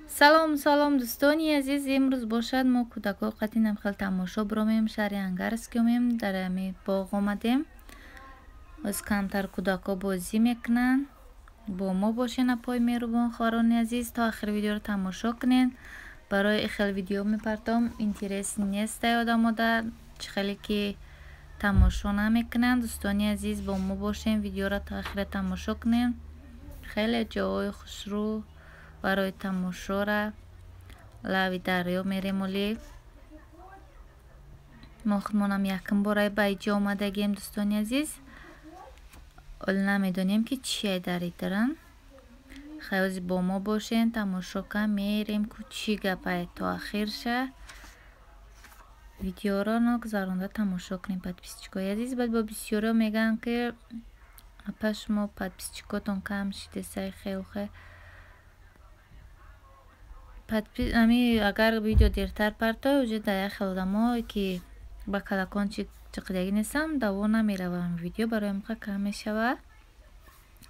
салом дӯстони азиз, имрӯз бошад мо кӯдако қати намхел тамошо биромем шаҳри Ангарскиёмем дар ами боғ омадем. оз камтар кӯдако бозӣ мекунанд. бо мо бошен апои меҳрубон хоҳрони азиз, то охири видеоро тамошо кунед. барои ихел видео мепартом интереси нестай одамота чӣ хеле ки тамошо намекунанд. дӯстони азиз, бо мо бошен видеоро то охира тамошо кунед. хеле ҷойҳои хушрӯ барои тамошора лави дарё мерем. оли мо худмонам якум бора ба иҷо омадагем. дӯстони азиз, оли намедонем ки чие дари даран. хайози бо мо бошен тамошо кам мерем ку чӣ гапай то охирша видеоро нагузаронда тамошо кунем. подписчикои азиз, баъд бо бисёриҳо мегӯянд ки апа шумо подписчикотон кам шидесай хелхе. ами агар видео дертар партой уҷа да яхел одамо ки ба калакон чиқидагӣ нестам даво намеравам. видео бароям қа кам мешава,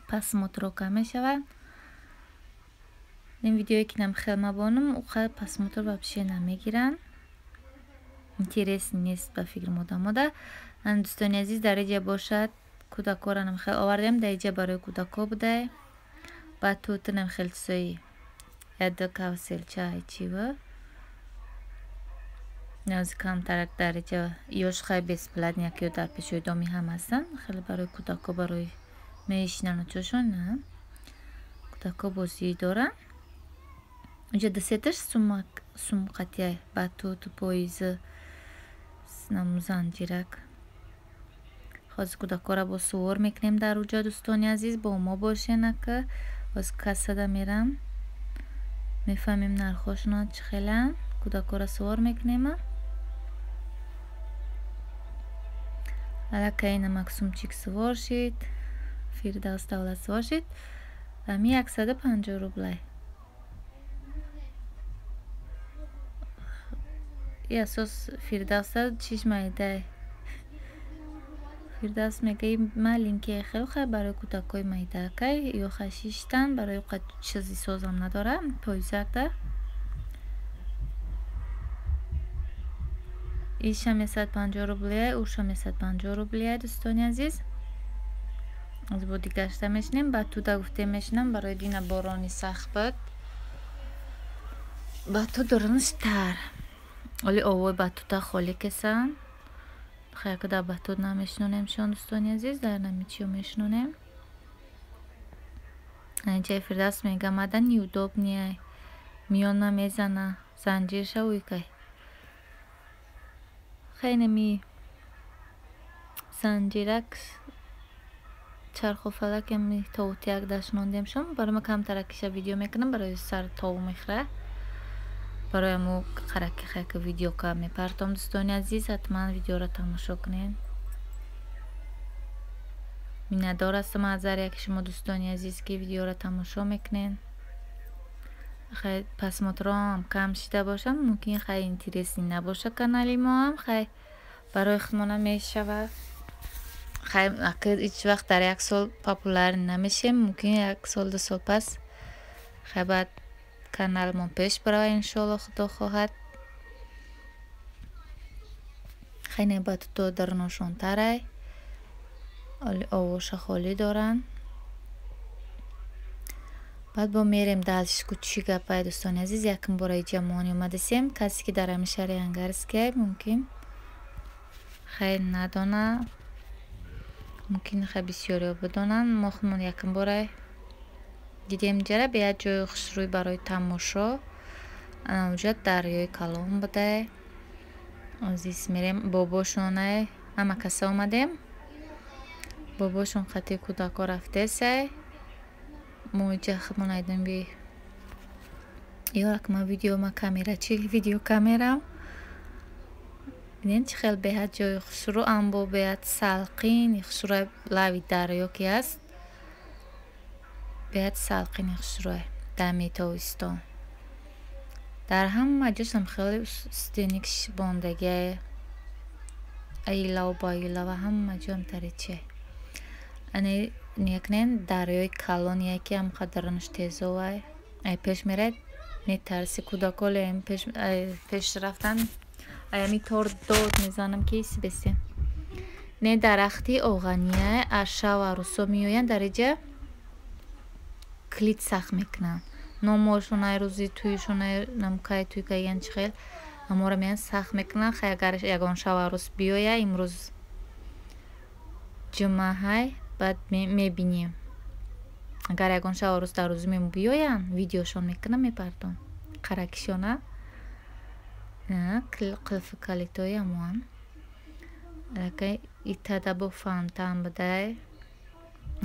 пасмотро кам мешава. ин видеое ки намхел мабонам уқа пасмотр вобше намегиранд. интереси нест ба фикри одамода. дӯстони азиз, дар иҷа бошад кӯдакора намхел овардем. дар иҷа барои кӯдако будай ба тут намхел чизои яда кавселча чива нози камтарак дар иҷа ёш хай бесплатняк ё дар пешои доми ҳам ҳастанд. хеле барои кӯдако барои меишнану чошон на кӯдако бозӣ доранд. уҷа дасеташ сумқатия ба тут поизи занҷирак. ҳозир кӯдакора бо сувор мекунем дар уҷа. дӯстони азиз, бо мо бошенака оз касада мерам мефаҳмем нархошона чӣ хеланд. кӯдакора сувор мекунем. аллакаина максумчик сувор шид, фирдавс давлат сувор шид. ами 150 рублай. и асос фирдавса чиш майдай. фирдавс мегаи маленькие хелхай барои кӯдакои майдакай ё хашиштан барои қа чизи созам надорам. поизакда иша 150 рублия, уша 150 рублия. дӯстони азиз, аз боди гашта мешинем. ба туда гуфте мешинам барои дина борони сахт буд. ба ту дурнуштар оли овои ба туда холӣ кесан. хайкада ба туд намешинонем шон. дӯстони азиз, дар намичиё мешинонем. анҷаи фирдавс мега мада неудобния миёна мезана занҷирша уикай. хайнами занҷирак чархофалаками товутияк дашнондем шон. барои камтаракиша видео мекунам барои сар тову мехра. барои аму қараки хайка видео ка мепартом. дӯстони азиз, ҳатман видеоро тамошо кунед. миннатдор ҳастам аз ҳар яки шумо дӯстони азиз ки видеоро тамошо мекунед. хай пасмотроам кам шида бошам, мумкин хай интереси набоша канали мо ҳам хай барои худмона мешава. хай акид ҳеҷ вақт дар як сол популар намешем. мумкин як сол ду сол пас хай баъд канал мо пеш барава иншоалло худо хоҳад. хайне ба туто дарношонтарай оли овоша холӣ доранд. баъд бо мерем далшку чӣ гапай. дӯстони азиз, якум бора иҷа мони омадасем. касе ки дар ҳами шаҳри Ангарския мумкин хай надона, мумкин хай бисёриҳо бидонанд. мо худмон якум бора дидем ҷара ба як ҷои хушрӯй барои тамошо. анауҷа дарёи калон будай. азиз мерем бобошонай ҳама каса омадем. бобошон қати кӯдако рафтесай. мо иҷа худмон айдем би ёракма видео ма камера чи видео камерам. бинен чӣ хел беҳад ҷои хушрӯ амбо беҳад салқин хушрӯй лави дарё ки аст. беҳад салқини хушрӯй дами тобистон. дар ҳама ҷошам хеле стеник бондагия аилав ба аилава ҳама ҷоам тариче. ани якнен дарёи калон яки ам қадарнуш тезовай ай пеш мерад метарси кӯдаколем пеш рафтан аями тор дод мезанам ки бесе не дарахти оғания аз шава рӯсо меоянд дар иҷа клит сахт мекунанд номошонай рӯзи тӯйшонай намкай тӯй кайян чихел амора меян сахт мекунанд хай агар ягон шава рӯз биёя имрӯз ҷумъаҳай баъд мебинем агар ягон шава рӯз дар рӯзи мем биёянд видеошон мекунам мепардон қаракишона қилфи калитои амоан акай итада бо фантан бадай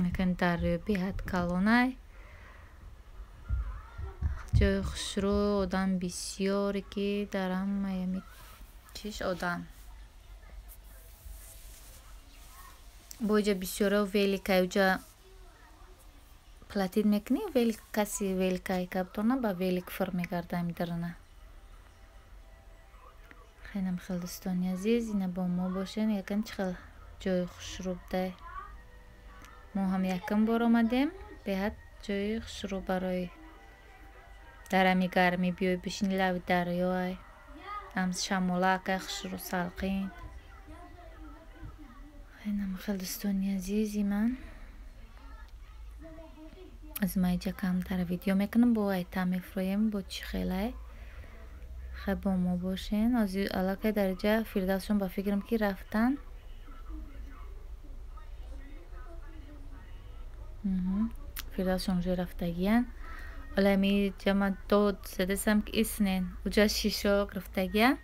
акай дарё беҳад калонай ҷои хушрӯ одам бисёре ки дар ҳамаи чиш одам бо иҷа бисёро великай уҷа платит мекунӣ велик каси великай кабдона ба велик фир мегарда мидарана хелам хел дӯстони азиз ина бо мо бошен якан чихел ҷои хушрӯ будай мо ҳам якум бор омадем беҳад ҷои хушрӯ барои дар ҳами гармӣ биёй бишини лави дарёай ам шамола акай хушрӯ салқин хелам хел дӯстони азизи ман аз майҷа камтар видео мекунам бо айта мефроем бо чихелай хай бо мо бошен аллакай дар иҷа фирдавсшон ба фикрам ки рафтан фирдавсшон уже рафтагиян вале ми ҷама дод задасам ки иснен уҷа шишо гирифтагиян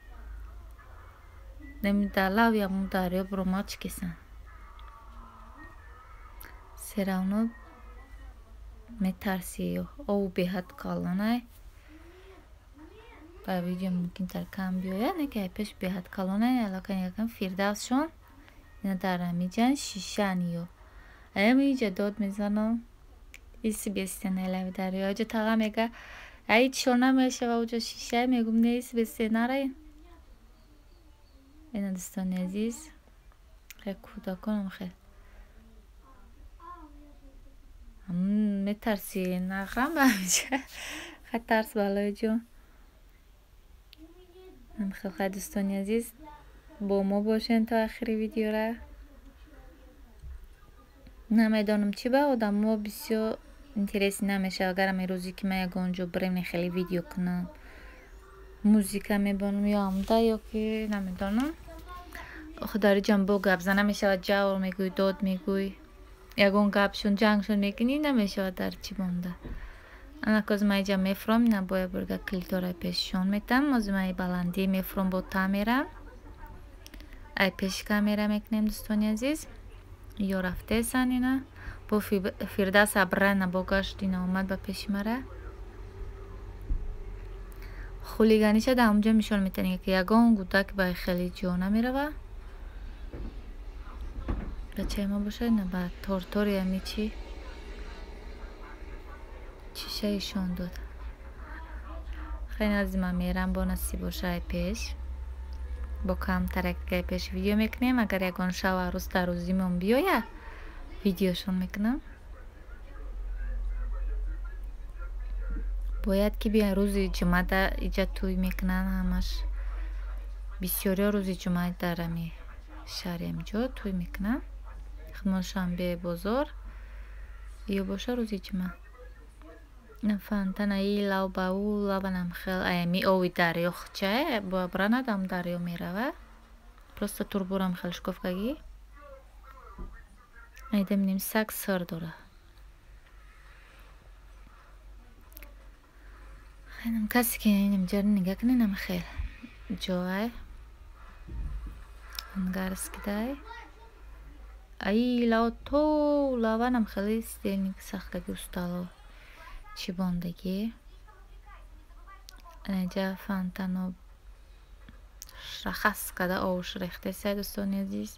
неми дар лави амун дарё буромад чикесан серавно метарси ову беҳад калонай ба видео мумкинтар кам биёяд неки айпеш беҳад калонай аллакай якам фирдавсшон ина дар амиҷан шишан ё аямиҷа дод мезанам иси бестенай лави дарё аҷа тағам мега ай чиро намешава уҷа шишай мегум не иси бестенара ина дӯстони азиз хай кӯдаконам хел метарси нағам ба амиҷа хай тарс балои ҷон хел хай дӯстони азиз бо мо бошен то охири видеора намедонам чӣ ба одамо бисёр интереси намешавад агар ами рӯзе ки ман ягон ҷо бирем хеле видео кунам музика мебонам ё амда ё ки намедонам дар иҷам бо гап зана мешавад ҷавр мегӯй дод мегӯй ягон гапшон ҷангшон мекунӣ намешавад дар чӣ монда анакоз ман иҷа мефурам ина боя бурга клитора пешшон метам озимаи баландӣ мефурам бо тамера ай пеши камера мекунем дӯстони азиз ё рафтесан ина бо фирдавс абрана бо гашт ина омад ба пеши мара хулиганиша дар онҷо мишон метанӣ ки ягон гудак ба хели ҷо намерава бачаи ма бошад ина ба тортори ами чиша ишон дод хеле нази ман мерам бо насиб боша ай пеш бо камтарак ай пеш видео мекунем агар ягон шава рӯз дар рӯзимон биёя видеошон мекунам бояд ки биян рӯзи ҷумъа да иҷа тӯй мекунанд ҳамаш бисёриҳо рӯзи ҷумъа дар ами шаҳри амиҷо тӯй мекунанд худмоншанбе бозор ё боша рӯзи ҷумъа фантанаи лав ба ӯ лаванам хел аями ови дарёхчай ба бранадам дарё мерава просто турбурам хел шкофкагӣ айда минем саг сир дора хелам касе ки инамҷа нига кунинам хел ҷоай ангарскидай ай лав то лаванам хеле стелник сахтаги устало чибондагӣ аҷа фантано шахас када овуш рехтесай дӯстони азиз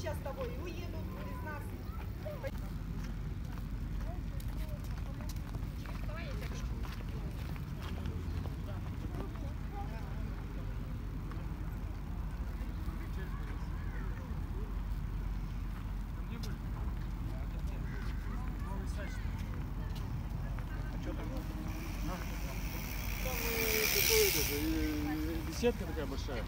сейчас с тобой и уедут без нас. Беседка такая большая.